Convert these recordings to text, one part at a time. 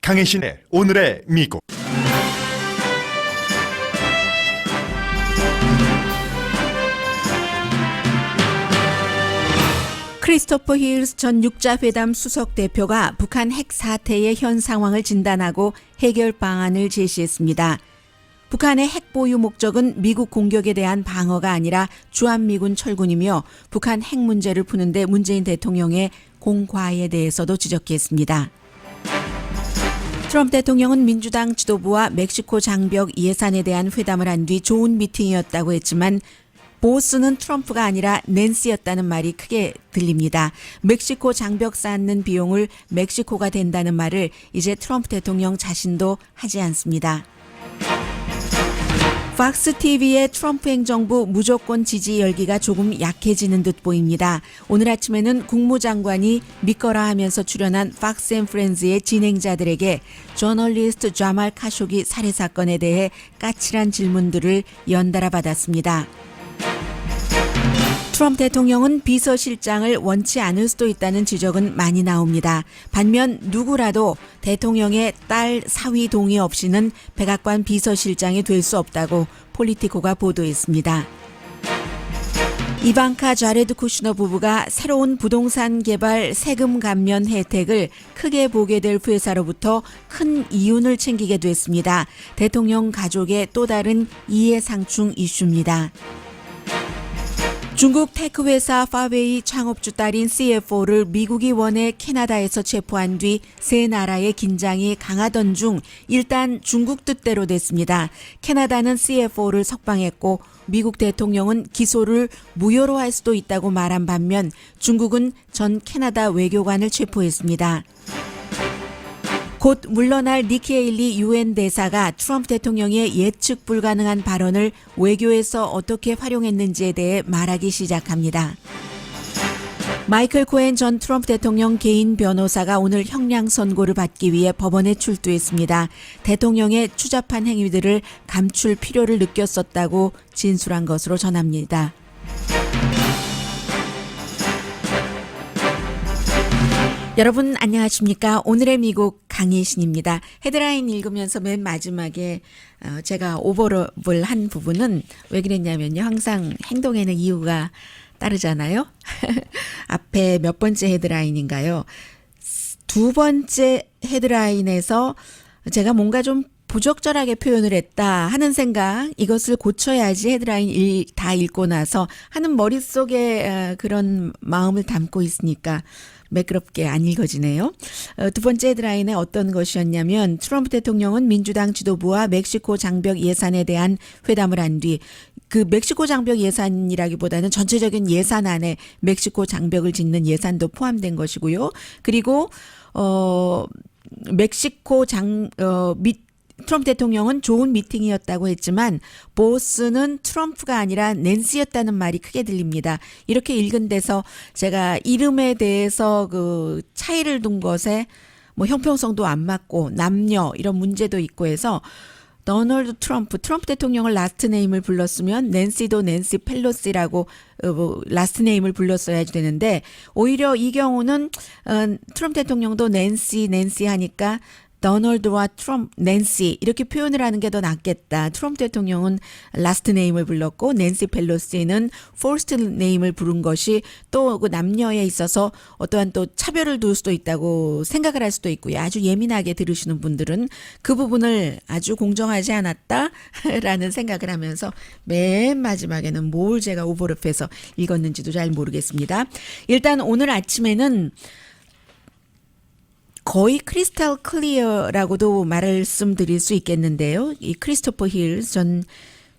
강혜신의 오늘의 미국. 크리스토퍼 힐스 전 육자회담 수석 대표가 북한 핵 사태의 현 상황을 진단하고 해결 방안을 제시했습니다. 북한의 핵 보유 목적은 미국 공격에 대한 방어가 아니라 주한미군 철군이며 북한 핵 문제를 푸는데 문재인 대통령의 공과에 대해서도 지적했습니다. 트럼프 대통령은 민주당 지도부와 멕시코 장벽 예산에 대한 회담을 한 뒤 좋은 미팅이었다고 했지만 보스는 트럼프가 아니라 낸시였다는 말이 크게 들립니다. 멕시코 장벽 쌓는 비용을 멕시코가 된다는 말을 이제 트럼프 대통령 자신도 하지 않습니다. 팍스 TV의 트럼프 행정부 무조건 지지 열기가 조금 약해지는 듯 보입니다. 오늘 아침에는 국무장관이 믿거라 하면서 출연한 팍스 앤 프렌즈의 진행자들에게 저널리스트 자말 카쇼기 살해 사건에 대해 까칠한 질문들을 연달아 받았습니다. 트럼프 대통령은 비서실장을 원치 않을 수도 있다는 지적은 많이 나옵니다. 반면 누구라도 대통령의 딸 사위 동의 없이는 백악관 비서실장이 될 수 없다고 폴리티코가 보도했습니다. 이방카 자레드 쿠슈너 부부가 새로운 부동산 개발 세금 감면 혜택을 크게 보게 될 회사로부터 큰 이윤을 챙기게 됐습니다. 대통령 가족의 또 다른 이해상충 이슈입니다. 중국 테크 회사 파웨이 창업주 딸인 CFO를 미국이 원해 캐나다에서 체포한 뒤 세 나라의 긴장이 강하던 중 일단 중국 뜻대로 됐습니다. 캐나다는 CFO를 석방했고 미국 대통령은 기소를 무효로 할 수도 있다고 말한 반면 중국은 전 캐나다 외교관을 체포했습니다. 곧 물러날 니키 헤일리 유엔 대사가 트럼프 대통령의 예측 불가능한 발언을 외교에서 어떻게 활용했는지에 대해 말하기 시작합니다. 마이클 코엔 전 트럼프 대통령 개인 변호사가 오늘 형량 선고를 받기 위해 법원에 출두했습니다. 대통령의 추잡한 행위들을 감출 필요를 느꼈었다고 진술한 것으로 전합니다. 여러분 안녕하십니까? 오늘의 미국 강혜신입니다. 헤드라인 읽으면서 맨 마지막에 제가 오버랩을 한 부분은 왜 그랬냐면요. 항상 행동에는 이유가 따르잖아요. 앞에 몇 번째 헤드라인인가요? 두 번째 헤드라인에서 제가 뭔가 좀 부적절하게 표현을 했다 하는 생각, 이것을 고쳐야지 헤드라인 다 읽고 나서 하는 머릿속에 그런 마음을 담고 있으니까 매끄럽게 안 읽어지네요. 두 번째 헤드라인에 어떤 것이었냐면 트럼프 대통령은 민주당 지도부와 멕시코 장벽 예산에 대한 회담을 한 뒤 그 멕시코 장벽 예산이라기보다는 전체적인 예산 안에 멕시코 장벽을 짓는 예산도 포함된 것이고요. 그리고 멕시코 트럼프 대통령은 좋은 미팅이었다고 했지만 보스는 트럼프가 아니라 낸시였다는 말이 크게 들립니다. 이렇게 읽은 데서 제가 이름에 대해서 그 차이를 둔 것에 뭐 형평성도 안 맞고 남녀 이런 문제도 있고 해서 도널드 트럼프 대통령을 라스트 네임을 불렀으면 낸시도 낸시 펠로시라고 라스트 네임을 불렀어야 되는데 오히려 이 경우는 트럼프 대통령도 낸시 하니까 도널드와 트럼프, 낸시 이렇게 표현을 하는 게 더 낫겠다. 트럼프 대통령은 라스트 네임을 불렀고 낸시 펠로시는 퍼스트 네임을 부른 것이 또 그 남녀에 있어서 어떠한 또 차별을 둘 수도 있다고 생각을 할 수도 있고요. 아주 예민하게 들으시는 분들은 그 부분을 아주 공정하지 않았다라는 생각을 하면서 맨 마지막에는 뭘 제가 오버랩해서 읽었는지도 잘 모르겠습니다. 일단 오늘 아침에는 거의 크리스탈 클리어라고도 말씀드릴 수 있겠는데요. 이 크리스토퍼 힐 전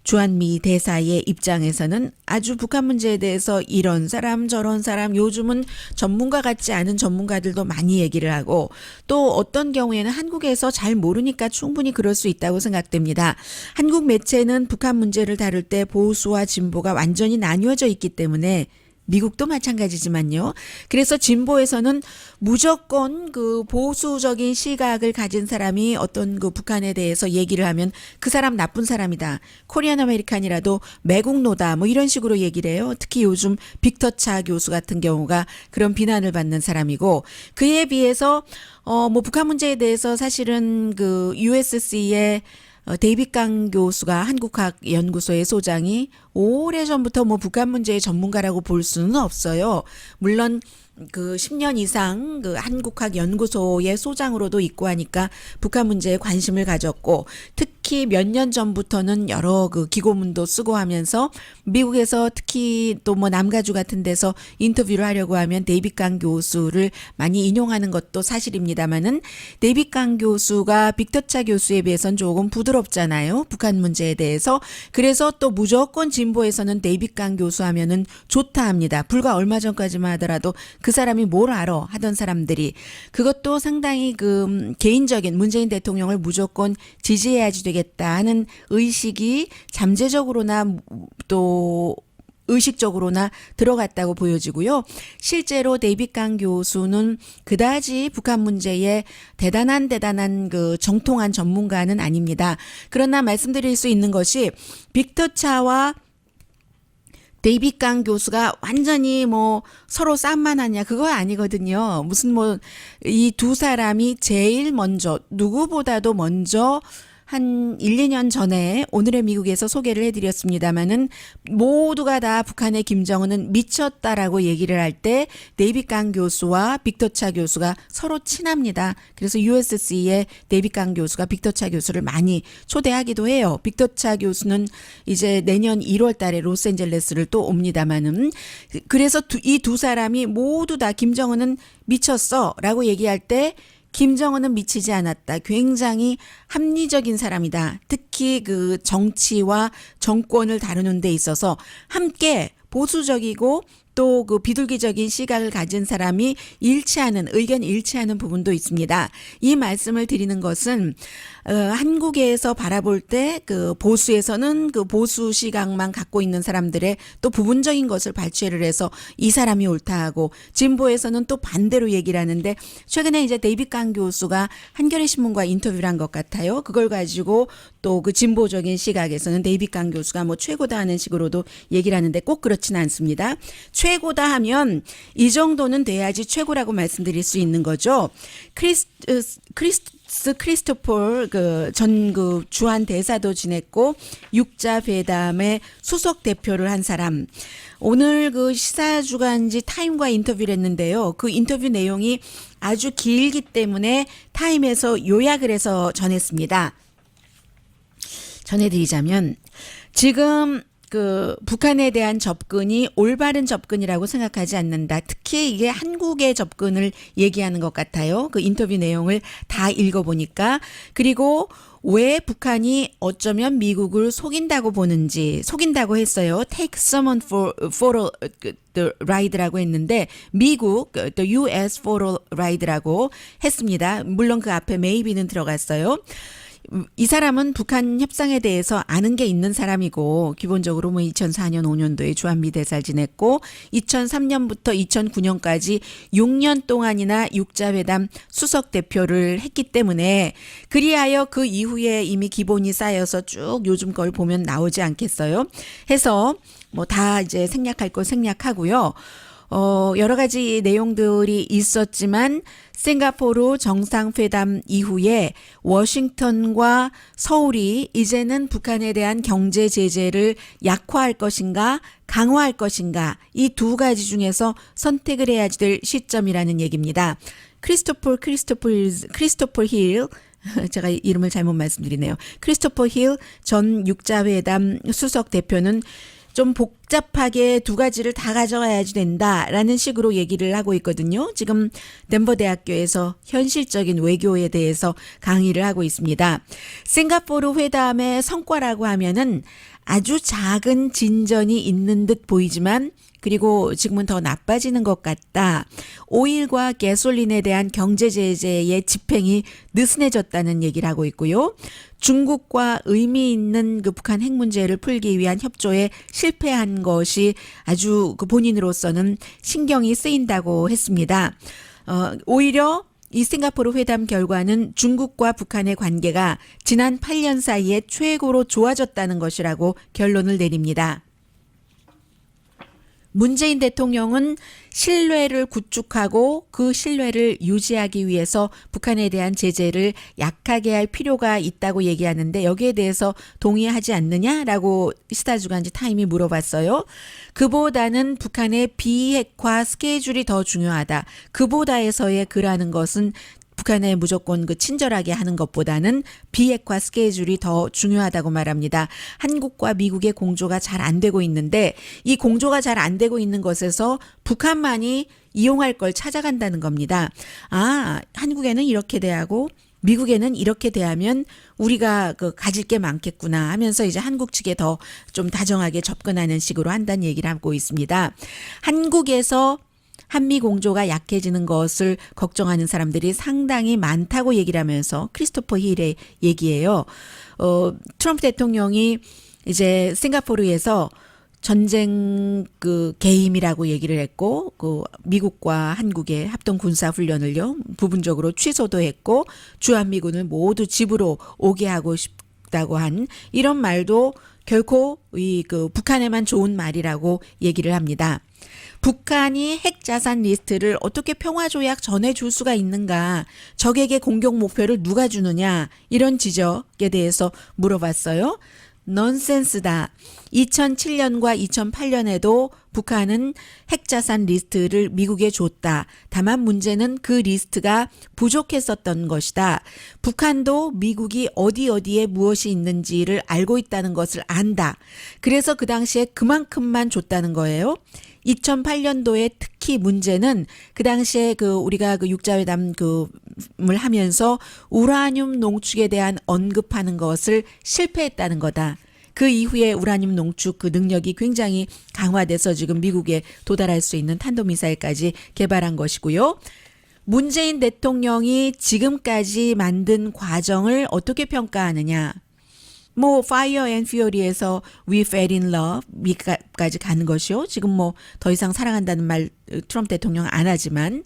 주한미 대사의 입장에서는 아주 북한 문제에 대해서 이런 사람 저런 사람 요즘은 전문가 같지 않은 전문가들도 많이 얘기를 하고 또 어떤 경우에는 한국에서 잘 모르니까 충분히 그럴 수 있다고 생각됩니다. 한국 매체는 북한 문제를 다룰 때 보수와 진보가 완전히 나뉘어져 있기 때문에 미국도 마찬가지지만요. 그래서 진보에서는 무조건 그 보수적인 시각을 가진 사람이 어떤 그 북한에 대해서 얘기를 하면 그 사람 나쁜 사람이다. 코리안 아메리칸이라도 매국노다. 뭐 이런 식으로 얘기를 해요. 특히 요즘 빅터 차 교수 같은 경우가 그런 비난을 받는 사람이고, 그에 비해서 뭐 북한 문제에 대해서 사실은 그 USC의 데이빗 강 교수가 한국학 연구소의 소장이 오래전부터 뭐 북한 문제의 전문가라고 볼 수는 없어요. 물론 그 10년 이상 그 한국학 연구소의 소장으로도 있고 하니까 북한 문제에 관심을 가졌고, 특히 몇 년 전부터는 여러 그 기고문도 쓰고 하면서 미국에서 특히 또 뭐 남가주 같은 데서 인터뷰를 하려고 하면 데이빗 강 교수를 많이 인용하는 것도 사실입니다만은, 데이빗 강 교수가 빅터차 교수에 비해서는 조금 부드럽잖아요. 북한 문제에 대해서. 그래서 또 무조건 진보에서는 데이빗 강 교수 하면은 좋다 합니다. 불과 얼마 전까지만 하더라도 그 사람이 뭘 알아 하던 사람들이, 그것도 상당히 그 개인적인 문재인 대통령을 무조건 지지해야지 되겠다 하는 의식이 잠재적으로나 또 의식적으로나 들어갔다고 보여지고요. 실제로 데이빗 강 교수는 그다지 북한 문제에 대단한 그 정통한 전문가는 아닙니다. 그러나 말씀드릴 수 있는 것이, 빅터 차와 데이빗 강 교수가 완전히 뭐 서로 쌈만하냐, 그거 아니거든요. 무슨 뭐 이 두 사람이 제일 먼저, 누구보다도 먼저 한 1, 2년 전에 오늘의 미국에서 소개를 해드렸습니다마는, 모두가 다 북한의 김정은은 미쳤다라고 얘기를 할 때 데이빗 강 교수와 빅터 차 교수가 서로 친합니다. 그래서 USC의 데이빗 강 교수가 빅터 차 교수를 많이 초대하기도 해요. 빅터 차 교수는 이제 내년 1월 달에 로스앤젤레스를 또 옵니다마는, 그래서 이 두 사람이 모두 다 김정은은 미쳤어 라고 얘기할 때 김정은은 미치지 않았다. 굉장히 합리적인 사람이다. 특히 그 정치와 정권을 다루는 데 있어서 함께 보수적이고 또 그 비둘기적인 시각을 가진 사람이 의견이 일치하는 부분도 있습니다. 이 말씀을 드리는 것은 한국에서 바라볼 때 그 보수에서는 그 보수 시각만 갖고 있는 사람들의 또 부분적인 것을 발췌를 해서 이 사람이 옳다 하고, 진보에서는 또 반대로 얘기를 하는데, 최근에 이제 데이빗 강 교수가 한겨레 신문과 인터뷰를 한 것 같아요. 그걸 가지고 또 그 진보적인 시각에서는 데이빗 강 교수가 뭐 최고다 하는 식으로도 얘기를 하는데, 꼭 그렇지는 않습니다. 최고다 하면 이 정도는 돼야지 최고라고 말씀드릴 수 있는 거죠. 크리스토퍼 전 주한 대사도 지냈고 육자 회담의 수석 대표를 한 사람. 오늘 그 시사주간지 타임과 인터뷰를 했는데요. 그 인터뷰 내용이 아주 길기 때문에 타임에서 요약을 해서 전해드리자면, 지금 그 북한에 대한 접근이 올바른 접근이라고 생각하지 않는다. 특히 이게 한국의 접근을 얘기하는 것 같아요. 그 인터뷰 내용을 다 읽어보니까. 그리고 왜 북한이 어쩌면 미국을 속인다고 했어요. Take someone for the ride라고 했는데, 미국, the US for a ride라고 했습니다. 물론 그 앞에 maybe는 들어갔어요. 이 사람은 북한 협상에 대해서 아는 게 있는 사람이고, 기본적으로 뭐 2004년 5년도에 주한미 대사를 지냈고 2003년부터 2009년까지 6년 동안이나 육자회담 수석 대표를 했기 때문에, 그리하여 그 이후에 이미 기본이 쌓여서 쭉 요즘 걸 보면 나오지 않겠어요? 해서 뭐 다 이제 생략할 거 생략하고요. 여러 가지 내용들이 있었지만, 싱가포르 정상회담 이후에 워싱턴과 서울이 이제는 북한에 대한 경제 제재를 약화할 것인가 강화할 것인가, 이 두 가지 중에서 선택을 해야지 될 시점이라는 얘기입니다. 크리스토퍼 힐, 제가 이름을 잘못 말씀드리네요. 크리스토퍼 힐 전 육자회담 수석 대표는 좀 복잡하게 두 가지를 다 가져가야지 된다라는 식으로 얘기를 하고 있거든요. 지금 덴버 대학교에서 현실적인 외교에 대해서 강의를 하고 있습니다. 싱가포르 회담의 성과라고 하면은 아주 작은 진전이 있는 듯 보이지만 그리고 지금은 더 나빠지는 것 같다. 오일과 가솔린에 대한 경제 제재의 집행이 느슨해졌다는 얘기를 하고 있고요. 중국과 의미 있는 그 북한 핵 문제를 풀기 위한 협조에 실패한 것이 아주 그 본인으로서는 신경이 쓰인다고 했습니다. 오히려 이 싱가포르 회담 결과는 중국과 북한의 관계가 지난 8년 사이에 최고로 좋아졌다는 것이라고 결론을 내립니다. 문재인 대통령은 신뢰를 구축하고 그 신뢰를 유지하기 위해서 북한에 대한 제재를 약하게 할 필요가 있다고 얘기하는데 여기에 대해서 동의하지 않느냐라고 시사주간지 타임이 물어봤어요. 그보다는 북한의 비핵화 스케줄이 더 중요하다. 그보다에서의 그라는 것은 북한에 무조건 그 친절하게 하는 것보다는 비핵화 스케줄이 더 중요하다고 말합니다. 한국과 미국의 공조가 잘 안 되고 있는데 이 공조가 잘 안 되고 있는 것에서 북한만이 이용할 걸 찾아간다는 겁니다. 아, 한국에는 이렇게 대하고 미국에는 이렇게 대하면 우리가 그 가질 게 많겠구나 하면서 이제 한국 측에 더 좀 다정하게 접근하는 식으로 한다는 얘기를 하고 있습니다. 한국에서 한미 공조가 약해지는 것을 걱정하는 사람들이 상당히 많다고 얘기를 하면서 크리스토퍼 힐의 얘기예요. 트럼프 대통령이 이제 싱가포르에서 전쟁 그 개임이라고 얘기를 했고 그 미국과 한국의 합동 군사 훈련을요 부분적으로 취소도 했고 주한미군을 모두 집으로 오게 하고 싶다고 한 이런 말도 결코 이 그 북한에만 좋은 말이라고 얘기를 합니다. 북한이 핵자산 리스트를 어떻게 평화조약 전해줄 수가 있는가? 적에게 공격 목표를 누가 주느냐? 이런 지적에 대해서 물어봤어요. 넌센스다. 2007년과 2008년에도 북한은 핵자산 리스트를 미국에 줬다. 다만 문제는 그 리스트가 부족했었던 것이다. 북한도 미국이 어디에 무엇이 있는지를 알고 있다는 것을 안다. 그래서 그 당시에 그만큼만 줬다는 거예요. 2008년도에 특히 문제는 그 당시에 그 우리가 그 육자회담 그을 하면서 우라늄 농축에 대한 언급하는 것을 실패했다는 거다. 그 이후에 우라늄 농축 그 능력이 굉장히 강화돼서 지금 미국에 도달할 수 있는 탄도미사일까지 개발한 것이고요. 문재인 대통령이 지금까지 만든 과정을 어떻게 평가하느냐. 뭐 Fire and Fury에서 We Fell in Love까지 가는 것이요. 지금 뭐 더 이상 사랑한다는 말 트럼프 대통령 안 하지만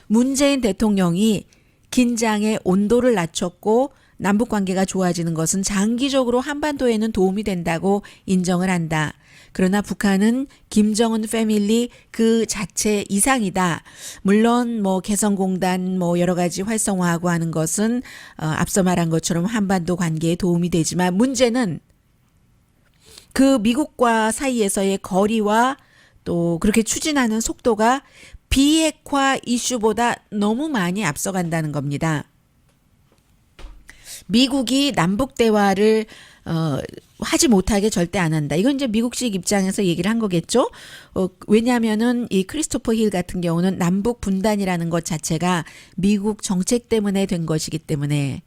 문재인 대통령이 긴장의 온도를 낮췄고 남북 관계가 좋아지는 것은 장기적으로 한반도에는 도움이 된다고 인정을 한다. 그러나 북한은 김정은 패밀리 그 자체 이상이다. 물론 뭐 개성공단 뭐 여러 가지 활성화하고 하는 것은 앞서 말한 것처럼 한반도 관계에 도움이 되지만 문제는 그 미국과 사이에서의 거리와 또 그렇게 추진하는 속도가 비핵화 이슈보다 너무 많이 앞서간다는 겁니다. 미국이 남북 대화를 하지 못하게 절대 안 한다. 이건 이제 미국식 입장에서 얘기를 한 거겠죠. 왜냐하면은 이 크리스토퍼 힐 같은 경우는 남북 분단이라는 것 자체가 미국 정책 때문에 된 것이기 때문에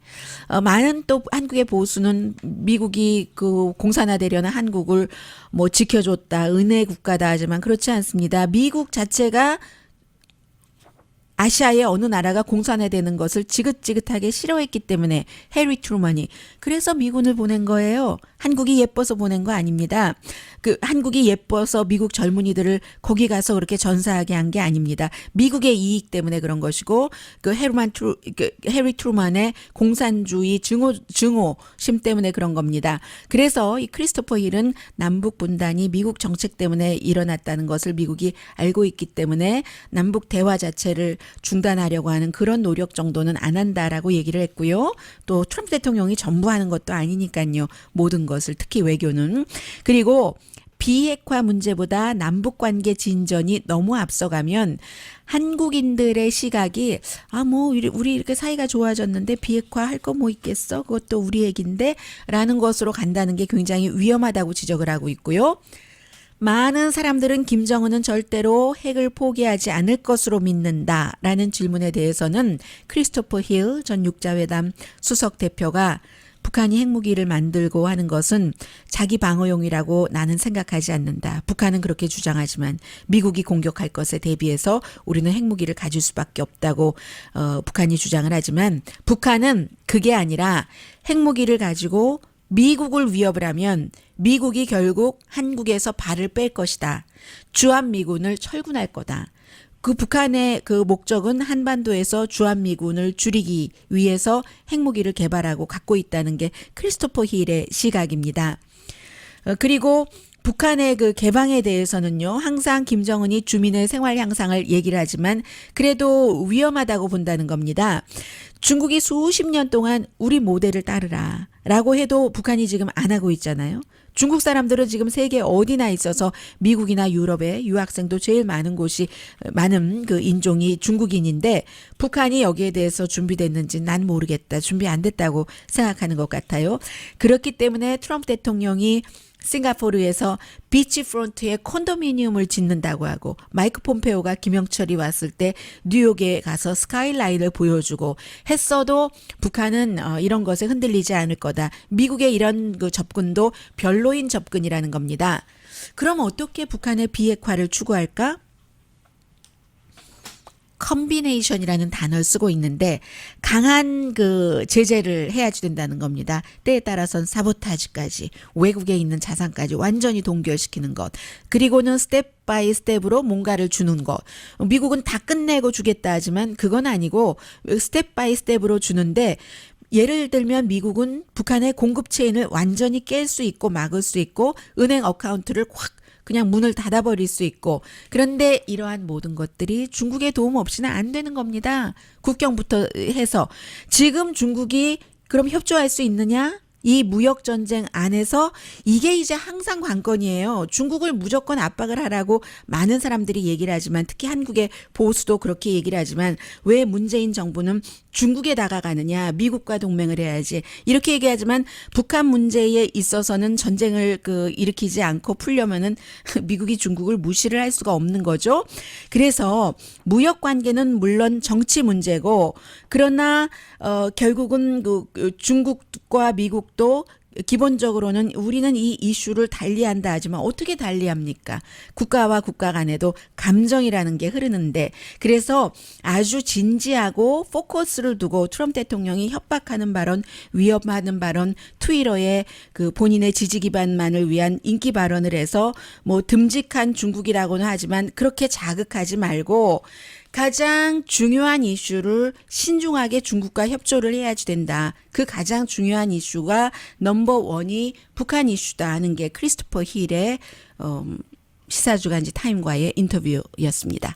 많은 또 한국의 보수는 미국이 그 공산화되려는 한국을 뭐 지켜줬다, 은혜 국가다 하지만 그렇지 않습니다. 미국 자체가 아시아의 어느 나라가 공산화되는 것을 지긋지긋하게 싫어했기 때문에 해리 트루먼이 그래서 미군을 보낸 거예요. 한국이 예뻐서 보낸 거 아닙니다. 그 한국이 예뻐서 미국 젊은이들을 거기 가서 그렇게 전사하게 한 게 아닙니다. 미국의 이익 때문에 그런 것이고 그 해리 트루먼의 공산주의 증오심 때문에 그런 겁니다. 그래서 이 크리스토퍼 힐은 남북 분단이 미국 정책 때문에 일어났다는 것을 미국이 알고 있기 때문에 남북 대화 자체를 중단하려고 하는 그런 노력 정도는 안 한다라고 얘기를 했고요. 또 트럼프 대통령이 전부 하는 것도 아니니까요. 모든 것을 특히 외교는. 그리고 비핵화 문제보다 남북관계 진전이 너무 앞서가면 한국인들의 시각이 우리 이렇게 사이가 좋아졌는데 비핵화 할 거 뭐 있겠어? 그것도 우리 얘긴데 라는 것으로 간다는 게 굉장히 위험하다고 지적을 하고 있고요. 많은 사람들은 김정은은 절대로 핵을 포기하지 않을 것으로 믿는다라는 질문에 대해서는 크리스토퍼 힐 전 육자회담 수석 대표가 북한이 핵무기를 만들고 하는 것은 자기 방어용이라고 나는 생각하지 않는다. 북한은 그렇게 주장하지만 미국이 공격할 것에 대비해서 우리는 핵무기를 가질 수밖에 없다고 북한이 주장을 하지만 북한은 그게 아니라 핵무기를 가지고 미국을 위협을 하면 미국이 결국 한국에서 발을 뺄 것이다. 주한미군을 철군할 거다. 그 북한의 그 목적은 한반도에서 주한미군을 줄이기 위해서 핵무기를 개발하고 갖고 있다는 게 크리스토퍼 힐의 시각입니다. 그리고 북한의 그 개방에 대해서는요, 항상 김정은이 주민의 생활 향상을 얘기를 하지만 그래도 위험하다고 본다는 겁니다. 중국이 수십 년 동안 우리 모델을 따르라 라고 해도 북한이 지금 안 하고 있잖아요. 중국 사람들은 지금 세계 어디나 있어서 미국이나 유럽에 유학생도 제일 많은 곳이 많은 그 인종이 중국인인데 북한이 여기에 대해서 준비됐는지 난 모르겠다. 준비 안 됐다고 생각하는 것 같아요. 그렇기 때문에 트럼프 대통령이 싱가포르에서 비치프론트에 콘도미니엄을 짓는다고 하고 마이크 폼페오가 김영철이 왔을 때 뉴욕에 가서 스카이라인을 보여주고 했어도 북한은 이런 것에 흔들리지 않을 거다. 미국의 이런 그 접근도 별로인 접근이라는 겁니다. 그럼 어떻게 북한의 비핵화를 추구할까? 컨비네이션이라는 단어를 쓰고 있는데 강한 그 제재를 해야지 된다는 겁니다. 때에 따라서는 사보타지까지 외국에 있는 자산까지 완전히 동결시키는 것. 그리고는 스텝 바이 스텝으로 뭔가를 주는 것. 미국은 다 끝내고 주겠다 하지만 그건 아니고 스텝 바이 스텝으로 주는데 예를 들면 미국은 북한의 공급 체인을 완전히 깰 수 있고 막을 수 있고 은행 어카운트를 확 그냥 문을 닫아버릴 수 있고 그런데 이러한 모든 것들이 중국의 도움 없이는 안 되는 겁니다. 국경부터 해서 지금 중국이 그럼 협조할 수 있느냐? 이 무역 전쟁 안에서 이게 이제 항상 관건이에요. 중국을 무조건 압박을 하라고 많은 사람들이 얘기를 하지만 특히 한국의 보수도 그렇게 얘기를 하지만 왜 문재인 정부는 중국에 다가가느냐, 미국과 동맹을 해야지 이렇게 얘기하지만 북한 문제에 있어서는 전쟁을 일으키지 않고 풀려면은 미국이 중국을 무시를 할 수가 없는 거죠. 그래서 무역 관계는 물론 정치 문제고 그러나 결국은 중국과 미국도 기본적으로는 우리는 이 이슈를 달리한다 하지만 어떻게 달리합니까? 국가와 국가 간에도 감정이라는 게 흐르는데 그래서 아주 진지하고 포커스를 두고 트럼프 대통령이 협박하는 발언, 위협하는 발언, 트위터에 그 본인의 지지 기반만을 위한 인기 발언을 해서 뭐 듬직한 중국이라고는 하지만 그렇게 자극하지 말고 가장 중요한 이슈를 신중하게 중국과 협조를 해야지 된다. 그 가장 중요한 이슈가 넘버원이 북한 이슈다 하는 게 크리스토퍼 힐의 시사주간지 타임과의 인터뷰였습니다.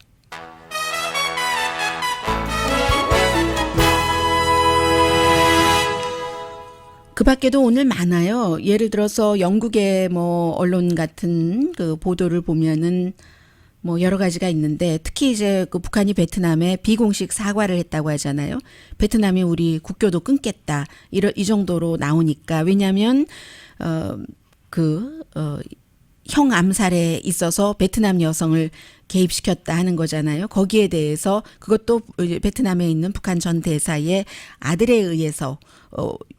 그 밖에도 오늘 많아요. 예를 들어서 영국의 뭐 언론 같은 그 보도를 보면은 뭐 여러 가지가 있는데 특히 이제 그 북한이 베트남에 비공식 사과를 했다고 하잖아요. 베트남이 우리 국교도 끊겠다. 이 정도로 나오니까 왜냐하면 형 암살에 있어서 베트남 여성을 개입시켰다 하는 거잖아요. 거기에 대해서 그것도 베트남에 있는 북한 전 대사의 아들에 의해서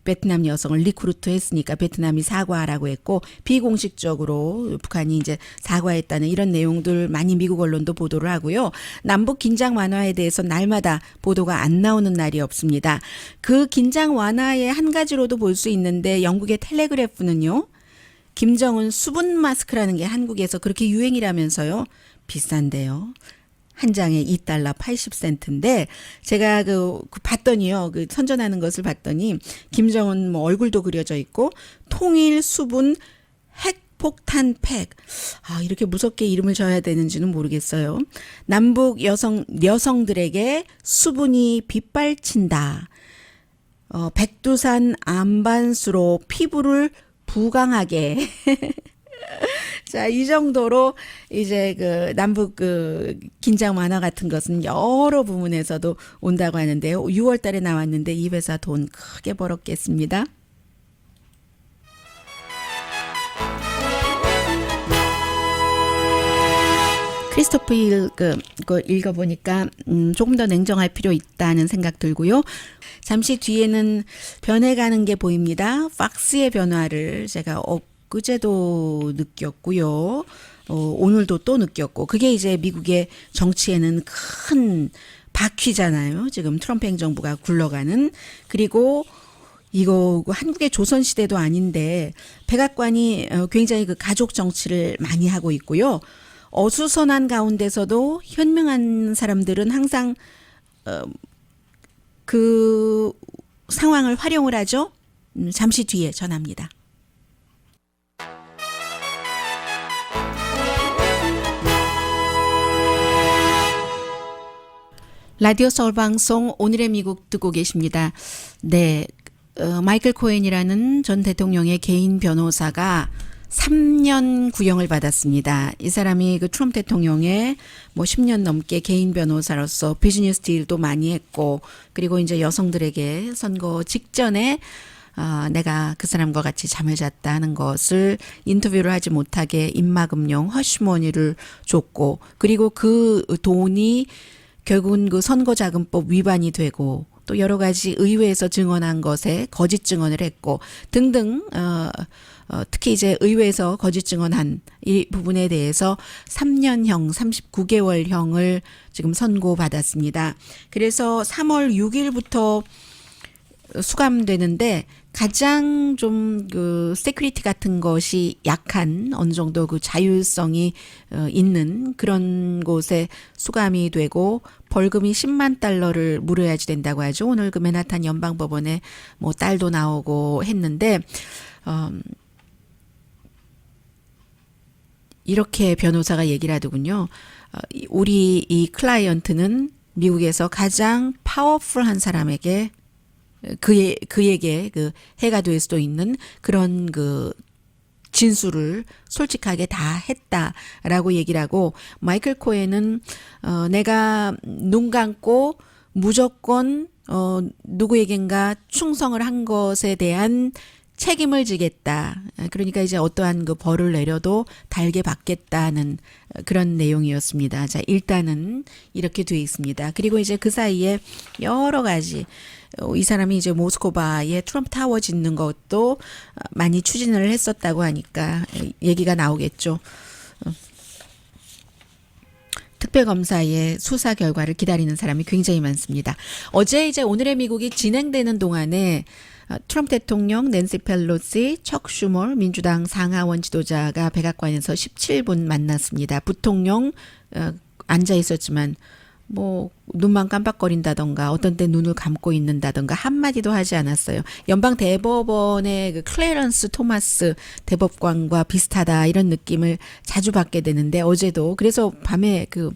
베트남 여성을 리크루트 했으니까 베트남이 사과하라고 했고 비공식적으로 북한이 이제 사과했다는 이런 내용들 많이 미국 언론도 보도를 하고요. 남북 긴장 완화에 대해서 날마다 보도가 안 나오는 날이 없습니다. 그 긴장 완화의 한 가지로도 볼 수 있는데 영국의 텔레그래프는요. 김정은 수분 마스크라는 게 한국에서 그렇게 유행이라면서요. 비싼데요. 한 장에 $2 80센트인데 제가 봤더니요. 선전하는 것을 봤더니 김정은 뭐 얼굴도 그려져 있고 통일 수분 핵폭탄 팩. 이렇게 무섭게 이름을 져야 되는지는 모르겠어요. 남북 여성들에게 수분이 빗발친다. 백두산 안반수로 피부를 부강하게. 자, 이 정도로 이제 남북 긴장 완화 같은 것은 여러 부문에서도 온다고 하는데요. 6월 달에 나왔는데 이 회사 돈 크게 벌었겠습니다. 크리스토프 힐 그 읽어보니까 조금 더 냉정할 필요 있다는 생각 들고요. 잠시 뒤에는 변해가는 게 보입니다. 팍스의 변화를 제가 엊그제도 느꼈고요. 오늘도 또 느꼈고 그게 이제 미국의 정치에는 큰 바퀴잖아요. 지금 트럼프 행정부가 굴러가는. 그리고 이거 한국의 조선시대도 아닌데 백악관이 굉장히 그 가족 정치를 많이 하고 있고요. 어수선한 가운데서도 현명한 사람들은 항상 그 상황을 활용을 하죠. 잠시 뒤에 전합니다. 라디오 서울 방송 오늘의 미국 듣고 계십니다. 네, 마이클 코엔이라는 전 대통령의 개인 변호사가 3년 구형을 받았습니다. 이 사람이 그 트럼프 대통령의 뭐 10년 넘게 개인 변호사로서 비즈니스 딜도 많이 했고, 그리고 이제 여성들에게 선거 직전에 내가 그 사람과 같이 잠을 잤다 하는 것을 인터뷰를 하지 못하게 입막음용 허쉬머니를 줬고, 그리고 그 돈이 결국은 그 선거자금법 위반이 되고 또 여러 가지 의회에서 증언한 것에 거짓 증언을 했고 등등 특히 이제 의회에서 거짓 증언한 이 부분에 대해서 3년형 39개월형을 지금 선고받았습니다. 그래서 3월 6일부터 수감되는데 가장 좀 그 세큐리티 같은 것이 약한 어느 정도 그 자율성이 있는 그런 곳에 수감이 되고 벌금이 10만 달러를 물어야지 된다고 하죠. 오늘 그 맨하탄 연방법원에 뭐 딸도 나오고 했는데 이렇게 변호사가 얘기를 하더군요. 우리 이 클라이언트는 미국에서 가장 파워풀한 사람에게 그에게 그 해가 될 수도 있는 그런 그 진술을 솔직하게 다 했다라고 얘기를 하고, 마이클 코엔은 내가 눈 감고 무조건 누구에겐가 충성을 한 것에 대한 책임을 지겠다. 그러니까 이제 어떠한 그 벌을 내려도 달게 받겠다는 그런 내용이었습니다. 자, 일단은 이렇게 되어 있습니다. 그리고 이제 그 사이에 여러 가지 이 사람이 이제 모스코바에 트럼프 타워 짓는 것도 많이 추진을 했었다고 하니까 얘기가 나오겠죠. 특별검사의 수사 결과를 기다리는 사람이 굉장히 많습니다. 어제 이제 오늘의 미국이 진행되는 동안에 트럼프 대통령, 낸시 펠로시, 척 슈머 민주당 상하원 지도자가 백악관에서 17분 만났습니다. 부통령 앉아 있었지만 뭐 눈만 깜빡거린다던가 어떤 때 눈을 감고 있는다던가 한마디도 하지 않았어요. 연방 대법원의 그 클래런스 토마스 대법관과 비슷하다 이런 느낌을 자주 받게 되는데 어제도 그래서 밤에 그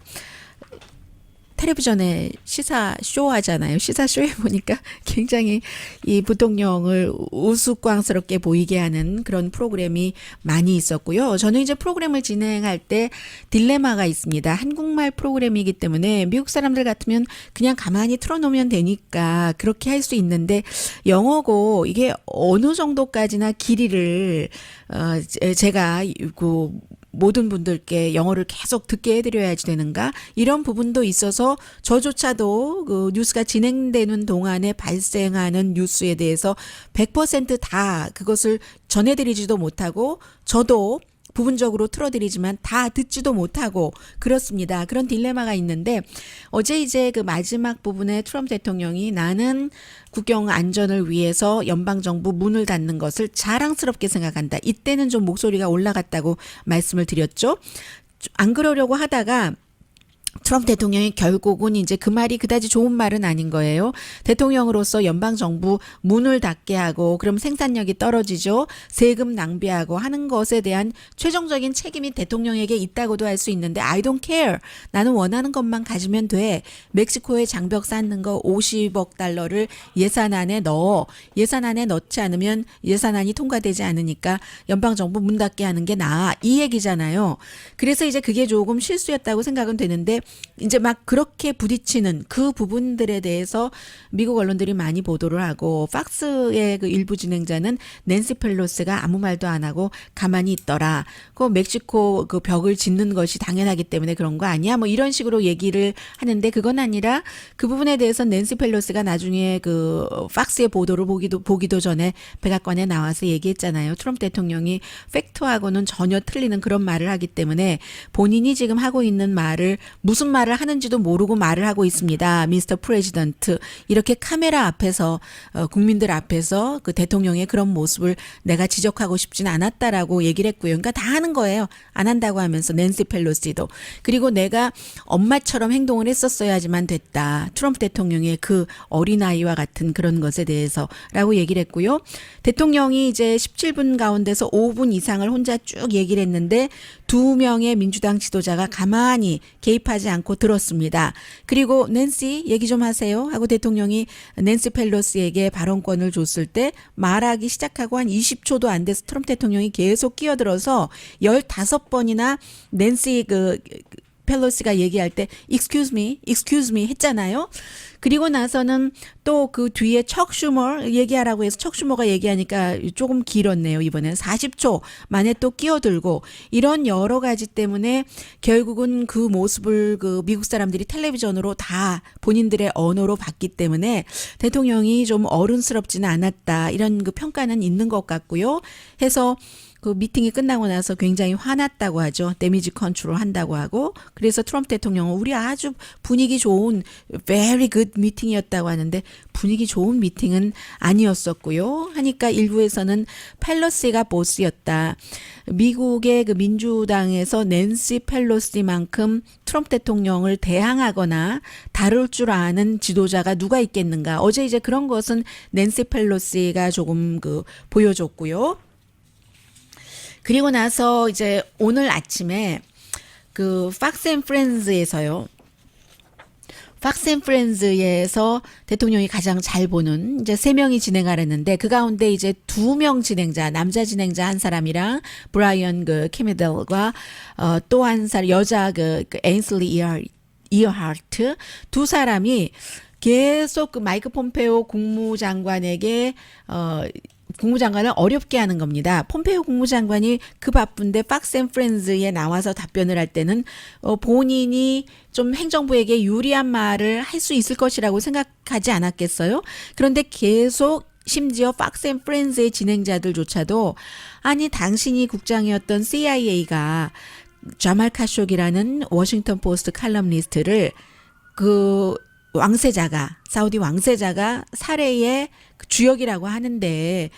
텔레비전에 시사쇼 하잖아요. 시사쇼에 보니까 굉장히 이 부통령을 우스꽝스럽게 보이게 하는 그런 프로그램이 많이 있었고요. 저는 이제 프로그램을 진행할 때 딜레마가 있습니다. 한국말 프로그램이기 때문에 미국 사람들 같으면 그냥 가만히 틀어놓으면 되니까 그렇게 할 수 있는데 영어고 이게 어느 정도까지나 길이를 제가 그 모든 분들께 영어를 계속 듣게 해드려야지 되는가 이런 부분도 있어서 저조차도 그 뉴스가 진행되는 동안에 발생하는 뉴스에 대해서 100%다 그것을 전해드리지도 못하고 저도 부분적으로 틀어드리지만 다 듣지도 못하고 그렇습니다. 그런 딜레마가 있는데 어제 이제 그 마지막 부분에 트럼프 대통령이 나는 국경 안전을 위해서 연방정부 문을 닫는 것을 자랑스럽게 생각한다. 이때는 좀 목소리가 올라갔다고 말씀을 드렸죠. 안 그러려고 하다가 트럼프 대통령이 결국은 이제 그 말이 그다지 좋은 말은 아닌 거예요. 대통령으로서 연방정부 문을 닫게 하고 그럼 생산력이 떨어지죠. 세금 낭비하고 하는 것에 대한 최종적인 책임이 대통령에게 있다고도 할 수 있는데 I don't care. 나는 원하는 것만 가지면 돼. 멕시코에 장벽 쌓는 거 50억 달러를 예산안에 넣어. 예산안에 넣지 않으면 예산안이 통과되지 않으니까 연방정부 문 닫게 하는 게 나아. 이 얘기잖아요. 그래서 이제 그게 조금 실수였다고 생각은 되는데 이제 막 그렇게 부딪히는 그 부분들에 대해서 미국 언론들이 많이 보도를 하고 팍스의 그 일부 진행자는 낸시 펠로시가 아무 말도 안 하고 가만히 있더라. 그 멕시코 그 벽을 짓는 것이 당연하기 때문에 그런 거 아니야? 뭐 이런 식으로 얘기를 하는데 그건 아니라 그 부분에 대해서 낸시 펠로시가 나중에 그 팍스의 보도를 보기도 전에 백악관에 나와서 얘기했잖아요. 트럼프 대통령이 팩트하고는 전혀 틀리는 그런 말을 하기 때문에 본인이 지금 하고 있는 말을 무슨 말을 하는지도 모르고 말을 하고 있습니다. 미스터 프레지던트 이렇게 카메라 앞에서 국민들 앞에서 그 대통령의 그런 모습을 내가 지적하고 싶진 않았다라고 얘기를 했고요. 그러니까 다 하는 거예요. 안 한다고 하면서 낸시 펠로시도. 그리고 내가 엄마처럼 행동을 했었어야지만 됐다. 트럼프 대통령의 그 어린아이와 같은 그런 것에 대해서라고 얘기를 했고요. 대통령이 이제 17분 가운데서 5분 이상을 혼자 쭉 얘기를 했는데 2명의 민주당 지도자가 가만히 개입하지 않고 들었습니다. 그리고 낸시 얘기 좀 하세요 하고 대통령이 낸시 펠로시에게 발언권을 줬을 때 말하기 시작하고 한 20초도 안 돼서 트럼프 대통령이 계속 끼어들어서 15번이나 낸시 펠로시가 얘기할 때 excuse me 했잖아요. 그리고 나서는 또 그 뒤에 척 슈머 얘기하라고 해서 척 슈머가 얘기하니까 조금 길었네요. 이번엔 40초 만에 또 끼어들고 이런 여러 가지 때문에 결국은 그 모습을 그 미국 사람들이 텔레비전으로 다 본인들의 언어로 봤기 때문에 대통령이 좀 어른스럽지는 않았다. 이런 그 평가는 있는 것 같고요. 해서 그 미팅이 끝나고 나서 굉장히 화났다고 하죠. 데미지 컨트롤 한다고 하고. 그래서 트럼프 대통령은 우리 아주 분위기 좋은 very good 미팅이었다고 하는데 분위기 좋은 미팅은 아니었었고요. 하니까 일부에서는 펠로시가 보스였다. 미국의 그 민주당에서 낸시 펠로시만큼 트럼프 대통령을 대항하거나 다룰 줄 아는 지도자가 누가 있겠는가. 어제 이제 그런 것은 낸시 펠로시가 조금 그 보여줬고요. 그리고 나서 이제 오늘 아침에 그 팍스 앤 프렌즈에서요. 팍스 앤 프렌즈에서 대통령이 가장 잘 보는 이제 3명이 진행하랬는데 그 가운데 이제 2명 진행자, 남자 진행자 한 사람이랑 브라이언 그 캐미델과 또 한 사람 여자 그 애인슬리 이어하트 두 사람이 계속 그 마이크 폼페오 국무장관에게 국무장관을 어렵게 하는 겁니다. 폼페이오 국무장관이 그 바쁜데 팍스 앤 프렌즈에 나와서 답변을 할 때는 본인이 좀 행정부에게 유리한 말을 할 수 있을 것이라고 생각하지 않았겠어요? 그런데 계속 심지어 팍스 앤 프렌즈의 진행자들조차도 아니 당신이 국장이었던 CIA가 자말 카쇼기라는 워싱턴 포스트 칼럼니스트를 그 왕세자가 사우디 왕세자가 살해의 주역이라고 하는데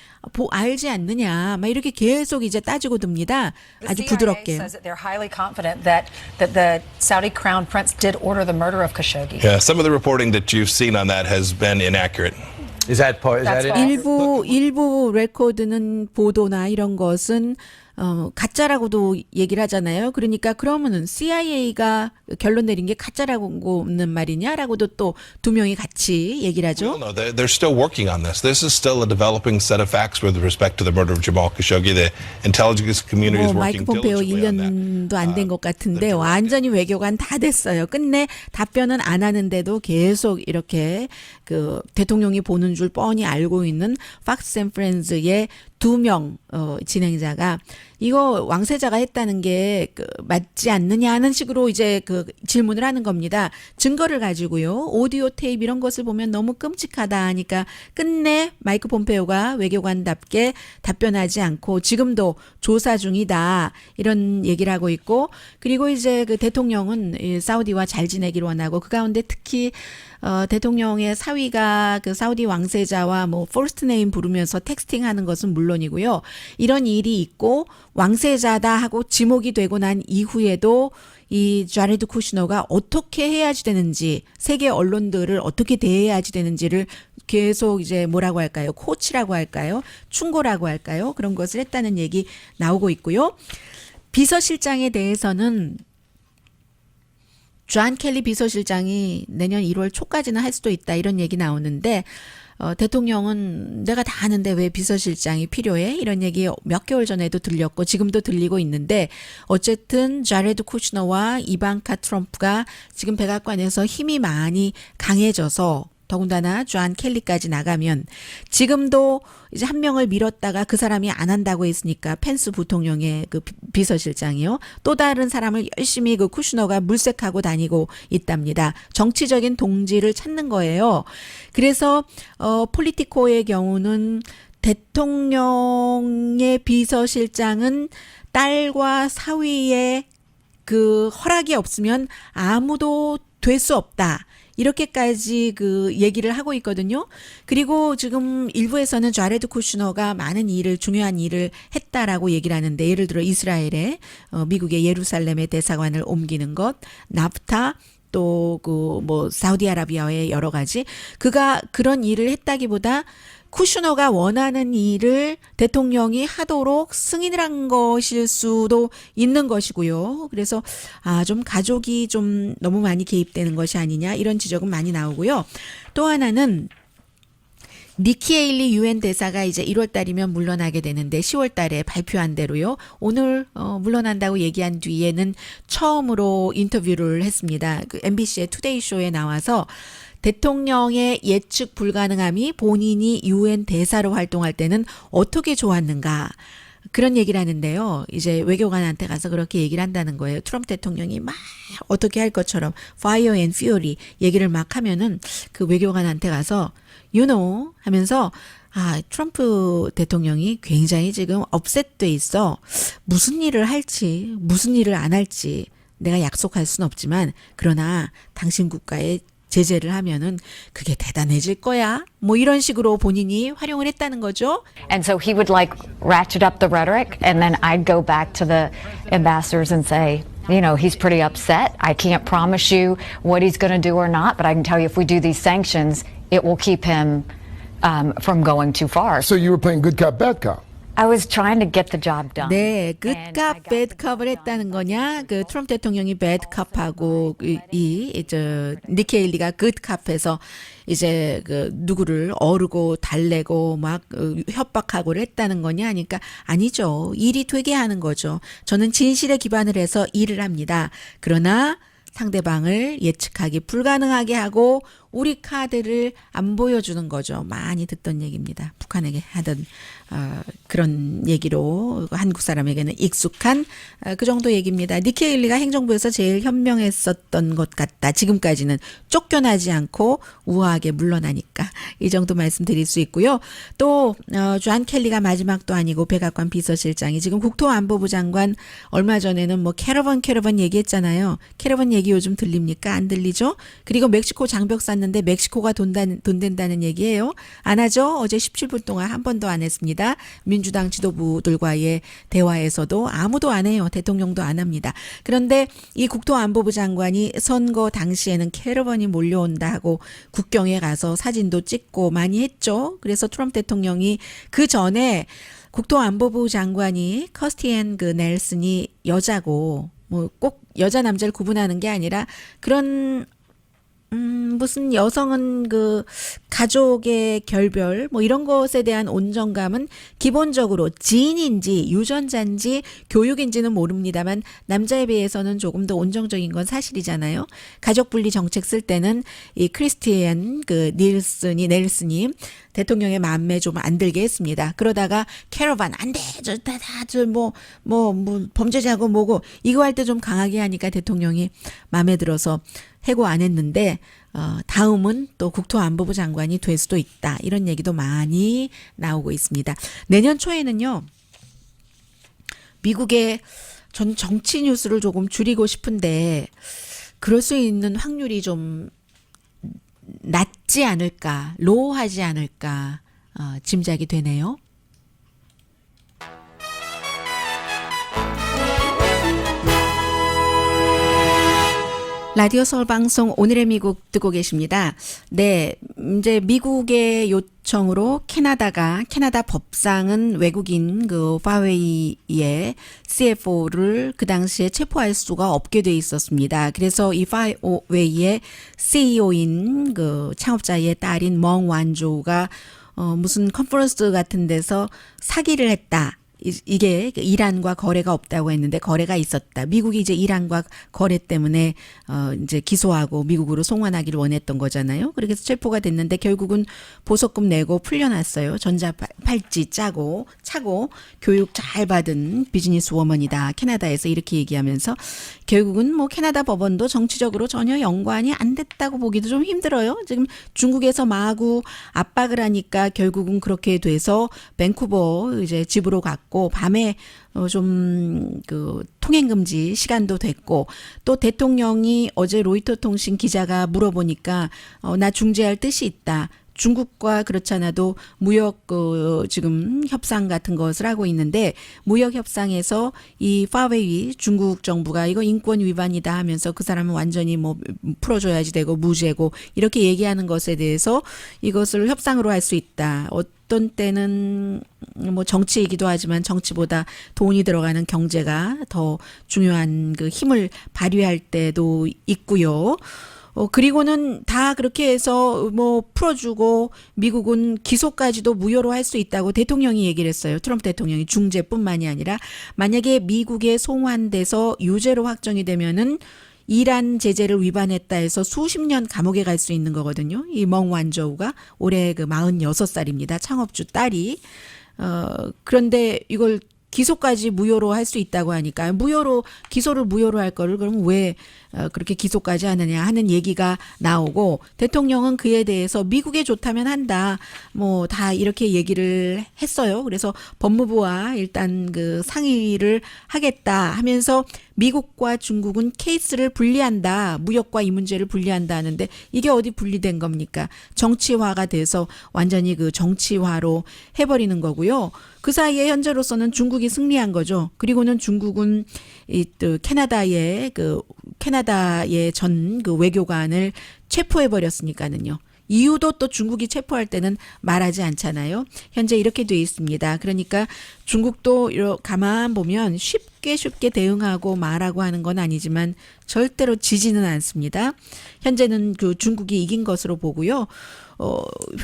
알지 않느냐 막 이렇게 계속 이제 따지고 듭니다. 아주 부드럽게. The CIA says that they're highly confident that the Saudi crown prince did order the murder of Khashoggi. Yeah, some of the reporting that you've seen on that has been inaccurate. Is that That's it? false. 일부 레코드는 보도나 이런 것은 가짜라고도 얘기를 하잖아요. 그러니까 그러면은 CIA가 결론 내린 게 가짜라고는 말이냐라고도 또 2명이 같이 얘기를 하죠. No, they're still working on this. This is still a developing set of facts with respect to the murder of Jamal Khashoggi. The intelligence community is 마이크 working 폼페오 diligently on that. 1년도 안 된 것 같은데 완전히 외교관 다 됐어요. 끝내 답변은 안 하는데도 계속 이렇게 그 대통령이 보는 줄 뻔히 알고 있는 팍스 앤 프렌즈의 2명 진행자가 이거 왕세자가 했다는 게 맞지 않느냐 하는 식으로 이제 그 질문을 하는 겁니다. 증거를 가지고요. 오디오 테이프 이런 것을 보면 너무 끔찍하다 하니까 끝내 마이크 폼페오가 외교관답게 답변하지 않고 지금도 조사 중이다. 이런 얘기를 하고 있고 그리고 이제 그 대통령은 사우디와 잘 지내기를 원하고 그 가운데 특히 대통령의 사위가 그 사우디 왕세자와 뭐 퍼스트 네임 부르면서 텍스팅 하는 것은 물론이고요. 이런 일이 있고 왕세자다 하고 지목이 되고 난 이후에도 이 자레드 쿠시너가 어떻게 해야지 되는지 세계 언론들을 어떻게 대해야지 되는지를 계속 이제 뭐라고 할까요? 코치라고 할까요? 충고라고 할까요? 그런 것을 했다는 얘기 나오고 있고요. 비서실장에 대해서는 존 켈리 비서실장이 내년 1월 초까지는 할 수도 있다 이런 얘기 나오는데 대통령은 내가 다 아는데 왜 비서실장이 필요해? 이런 얘기 몇 개월 전에도 들렸고 지금도 들리고 있는데 어쨌든 자레드 쿠슈너와 이방카 트럼프가 지금 백악관에서 힘이 많이 강해져서 더군다나 존 켈리까지 나가면 지금도 이제 한 명을 밀었다가 그 사람이 안 한다고 했으니까 펜스 부통령의 그 비서실장이요. 또 다른 사람을 열심히 그 쿠슈너가 물색하고 다니고 있답니다. 정치적인 동지를 찾는 거예요. 그래서 폴리티코의 경우는 대통령의 비서실장은 딸과 사위의 그 허락이 없으면 아무도 될 수 없다. 이렇게까지 그 얘기를 하고 있거든요. 그리고 지금 일부에서는 자레드 쿠슈너가 많은 일을 중요한 일을 했다라고 얘기를 하는데 예를 들어 이스라엘에 미국의 예루살렘의 대사관을 옮기는 것, 나프타 또 그 뭐 사우디아라비아의 여러 가지 그가 그런 일을 했다기보다 쿠슈너가 원하는 일을 대통령이 하도록 승인을 한 것일 수도 있는 것이고요. 그래서 좀 가족이 좀 너무 많이 개입되는 것이 아니냐 이런 지적은 많이 나오고요. 또 하나는 니키 헤일리 유엔 대사가 이제 1월 달이면 물러나게 되는데 10월 달에 발표한 대로요. 오늘 물러난다고 얘기한 뒤에는 처음으로 인터뷰를 했습니다. 그 MBC의 투데이 쇼에 나와서 대통령의 예측 불가능함이 본인이 유엔 대사로 활동할 때는 어떻게 좋았는가. 그런 얘기를 하는데요. 이제 외교관한테 가서 그렇게 얘기를 한다는 거예요. 트럼프 대통령이 막 어떻게 할 것처럼 fire and fury 얘기를 막 하면은 그 외교관한테 가서 you know 하면서 트럼프 대통령이 굉장히 지금 업셋돼 있어. 무슨 일을 할지 무슨 일을 안 할지 내가 약속할 순 없지만 그러나 당신 국가에 제재를 하면은 그게 대단해질 거야. 뭐 이런 식으로 본인이 활용을 했다는 거죠. And so he would like ratchet up the rhetoric, and then I'd go back to the ambassadors and say, you know, he's pretty upset. I can't promise you what he's going to do or not, but I can tell you if we do these sanctions, it will keep him from going too far. So you were playing good cop, bad cop. I was trying to get the job done. 네, And I 굿캅, got 배드캅을 했다는 거냐? 그 트럼프 대통령이 배드캅하고 저 니키 헤일리가 굿캅해서 이제 그 누구를 어르고 달래고 막 협박하고를 했다는 거냐? 하니까 아니죠. 일이 되게 하는 거죠. 저는 진실에 기반을 해서 일을 합니다. 그러나 상대방을 예측하기 불가능하게 하고 우리 카드를 안 보여주는 거죠. 많이 듣던 얘기입니다. 북한에게 하던 그런 얘기로 한국 사람에게는 익숙한 그 정도 얘기입니다. 니키 헤일리가 행정부에서 제일 현명했었던 것 같다. 지금까지는 쫓겨나지 않고 우아하게 물러나니까 이 정도 말씀드릴 수 있고요. 또 존 켈리가 마지막도 아니고 백악관 비서실장이 지금 국토안보부 장관 얼마 전에는 뭐 캐러번 얘기했잖아요. 캐러번 얘기 요즘 들립니까? 안 들리죠? 그리고 멕시코 장벽 쌌는데 멕시코가 돈 된다는 얘기예요. 안 하죠? 어제 17분 동안 한 번도 안 했습니다. 민주당 지도부들과의 대화에서도 아무도 안 해요. 대통령도 안 합니다. 그런데 이 국토안보부 장관이 선거 당시에는 캐러번이 몰려온다 하고 국경에 가서 사진도 찍고 많이 했죠. 그래서 트럼프 대통령이 그 전에 국토안보부 장관이 커스티앤 그 넬슨이 여자고 뭐 꼭 여자 남자를 구분하는 게 아니라 그런 무슨 여성은 그 가족의 결별 뭐 이런 것에 대한 온정감은 기본적으로 지인인지 유전자인지 교육인지는 모릅니다만 남자에 비해서는 조금 더 온정적인 건 사실이잖아요. 가족 분리 정책 쓸 때는 이 크리스티안 그 넬슨이 대통령의 마음에 좀 안 들게 했습니다. 그러다가 캐러반 안 돼, 뭐 범죄자고 뭐고 이거 할 때 좀 강하게 하니까 대통령이 마음에 들어서 해고 안 했는데 다음은 또 국토안보부 장관이 될 수도 있다. 이런 얘기도 많이 나오고 있습니다. 내년 초에는요. 미국의 전 정치 뉴스를 조금 줄이고 싶은데 그럴 수 있는 확률이 좀 낮지 않을까, 로우하지 않을까 짐작이 되네요. 라디오 서울 방송 오늘의 미국 듣고 계십니다. 네, 이제 미국의 요청 요청으로 캐나다 법상은 외국인 그 파웨이의 CFO를 그 당시에 체포할 수가 없게 돼 있었습니다. 그래서 이 파웨이의 CEO인 그 창업자의 딸인 멍 완조가 무슨 컨퍼런스 같은 데서 사기를 했다. 이게 이란과 거래가 없다고 했는데 거래가 있었다. 미국이 이제 이란과 거래 때문에 이제 기소하고 미국으로 송환하기를 원했던 거잖아요. 그렇게 해서 체포가 됐는데 결국은 보석금 내고 풀려났어요. 전자팔찌 차고 교육 잘 받은 비즈니스 워먼이다. 캐나다에서 이렇게 얘기하면서 결국은 뭐 캐나다 법원도 정치적으로 전혀 연관이 안 됐다고 보기도 좀 힘들어요. 지금 중국에서 마구 압박을 하니까 결국은 그렇게 돼서 밴쿠버 이제 집으로 갔고 밤에 좀 그 통행 금지 시간도 됐고 또 대통령이 어제 로이터 통신 기자가 물어보니까 나 중재할 뜻이 있다. 중국과 그렇지 않아도 무역 지금 협상 같은 것을 하고 있는데 무역 협상에서 이 파웨이 중국 정부가 이거 인권 위반이다 하면서 그 사람은 완전히 뭐 풀어줘야지 되고 무죄고 이렇게 얘기하는 것에 대해서 이것을 협상으로 할 수 있다. 어떤 때는 뭐 정치이기도 하지만 정치보다 돈이 들어가는 경제가 더 중요한 그 힘을 발휘할 때도 있고요. 그리고는 다 그렇게 해서 뭐 풀어주고 미국은 기소까지도 무효로 할 수 있다고 대통령이 얘기를 했어요. 트럼프 대통령이 중재뿐만이 아니라 만약에 미국에 송환돼서 유죄로 확정이 되면은 이란 제재를 위반했다 해서 수십 년 감옥에 갈 수 있는 거거든요. 이 멍 완저우가 올해 그 46살입니다. 창업주 딸이. 그런데 이걸 기소까지 무효로 할 수 있다고 하니까 기소를 무효로 할 거를 그럼 왜 그렇게 기소까지 하느냐 하는 얘기가 나오고 대통령은 그에 대해서 미국에 좋다면 한다. 뭐 다 이렇게 얘기를 했어요. 그래서 법무부와 일단 그 상의를 하겠다 하면서 미국과 중국은 케이스를 분리한다. 무역과 이 문제를 분리한다 하는데 이게 어디 분리된 겁니까? 정치화가 돼서 완전히 그 정치화로 해버리는 거고요. 그 사이에 현재로서는 중국이 승리한 거죠. 그리고는 중국은 또 캐나다의 전 그 외교관을 체포해 버렸으니까는요. 이유도 또 중국이 체포할 때는 말하지 않잖아요. 현재 이렇게 돼 있습니다. 그러니까 중국도 가만 보면 쉽게 대응하고 말하고 하는 건 아니지만 절대로 지지는 않습니다. 현재는 그 중국이 이긴 것으로 보고요.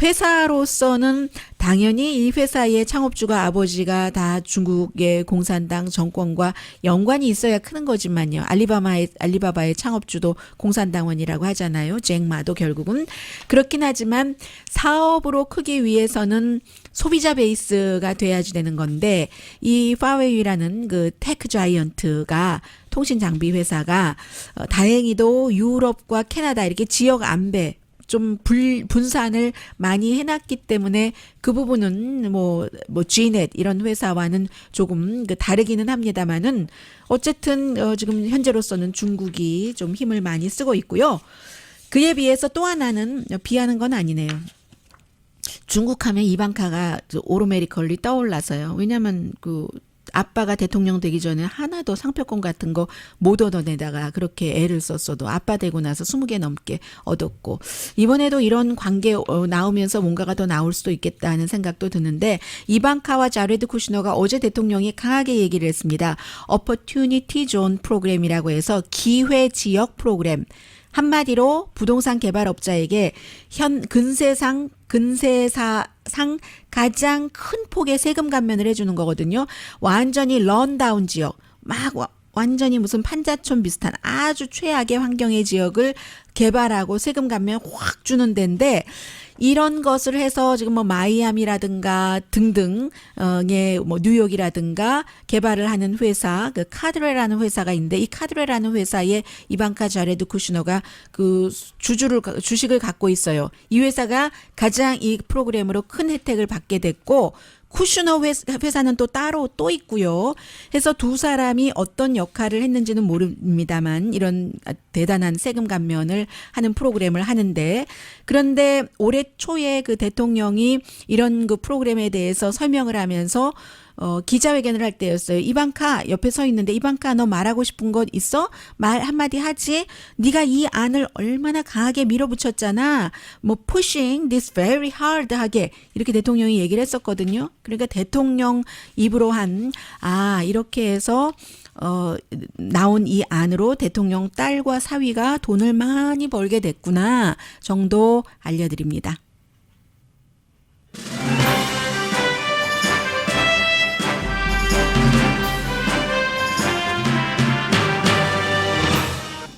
회사로서는 당연히 이 회사의 창업주가 아버지가 다 중국의 공산당 정권과 연관이 있어야 크는 거지만요. 알리바바의 창업주도 공산당원이라고 하잖아요. 잭마도 결국은. 그렇긴 하지만 사업으로 크기 위해서는 소비자 베이스가 돼야지 되는 건데 이 파웨이라는 그 테크 자이언트가 통신 장비 회사가 다행히도 유럽과 캐나다 이렇게 지역 안배 좀 분산을 많이 해놨기 때문에 그 부분은 뭐 Gnet 이런 회사와는 조금 다르기는 합니다만은 어쨌든 지금 현재로서는 중국이 좀 힘을 많이 쓰고 있고요. 그에 비해서 또 하나는 비하는 건 아니네요. 중국 하면 이방카가 오로메리컬리 떠올라서요. 왜냐하면 그 아빠가 대통령 되기 전에 하나도 상표권 같은 거 못 얻어내다가 그렇게 애를 썼어도 아빠 되고 나서 20개 넘게 얻었고 이번에도 이런 관계 나오면서 뭔가가 더 나올 수도 있겠다 하는 생각도 드는데 이방카와 자레드 쿠시너가 어제 대통령이 강하게 얘기를 했습니다. Opportunity Zone 프로그램이라고 해서 기회 지역 프로그램. 한마디로 부동산 개발업자에게 근세상 가장 큰 폭의 세금 감면을 해주는 거거든요. 완전히 런다운 지역, 완전히 무슨 판자촌 비슷한 아주 최악의 환경의 지역을 개발하고 세금 감면 확 주는 데인데 이런 것을 해서 지금 뭐 마이애미라든가 등등의 뭐 뉴욕이라든가 개발을 하는 회사, 그 카드레라는 회사가 있는데 이 카드레라는 회사에 이방카 자레드 쿠시너가 그 주식을 갖고 있어요. 이 회사가 가장 이 프로그램으로 큰 혜택을 받게 됐고 쿠슈너 회사는 또 따로 또 있고요. 해서 두 사람이 어떤 역할을 했는지는 모릅니다만 이런 대단한 세금 감면을 하는 프로그램을 하는데 그런데 올해 초에 그 대통령이 이런 그 프로그램에 대해서 설명을 하면서 기자회견을 할 때였어요. 이방카 옆에 서 있는데 이방카 너 말하고 싶은 것 있어? 말 한마디 하지? 네가 이 안을 얼마나 강하게 밀어붙였잖아. 뭐 pushing this very hard 하게 이렇게 대통령이 얘기를 했었거든요. 그러니까 대통령 입으로 이렇게 해서 나온 이 안으로 대통령 딸과 사위가 돈을 많이 벌게 됐구나 정도 알려드립니다.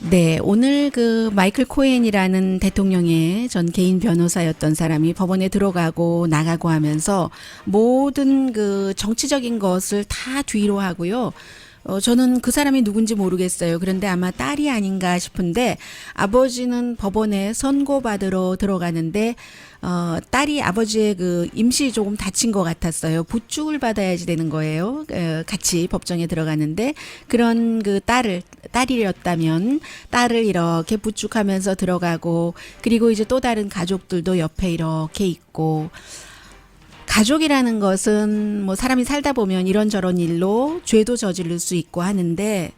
네, 오늘 그 마이클 코엔이라는 대통령의 전 개인 변호사였던 사람이 법원에 들어가고 나가고 하면서 모든 그 정치적인 것을 다 뒤로 하고요. 저는 그 사람이 누군지 모르겠어요. 그런데 아마 딸이 아닌가 싶은데 아버지는 법원에 선고받으러 들어가는데 딸이 아버지의 그 임시 조금 다친 것 같았어요. 부축을 받아야지 되는 거예요. 같이 법정에 들어가는데 그런 그 딸이었다면 딸을 이렇게 부축하면서 들어가고 그리고 이제 또 다른 가족들도 옆에 이렇게 있고 가족이라는 것은 뭐 사람이 살다 보면 이런저런 일로 죄도 저지를 수 있고 하는데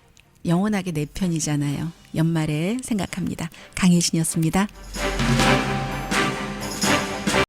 영원하게 내 편이잖아요. 연말에 생각합니다. 강혜신이었습니다.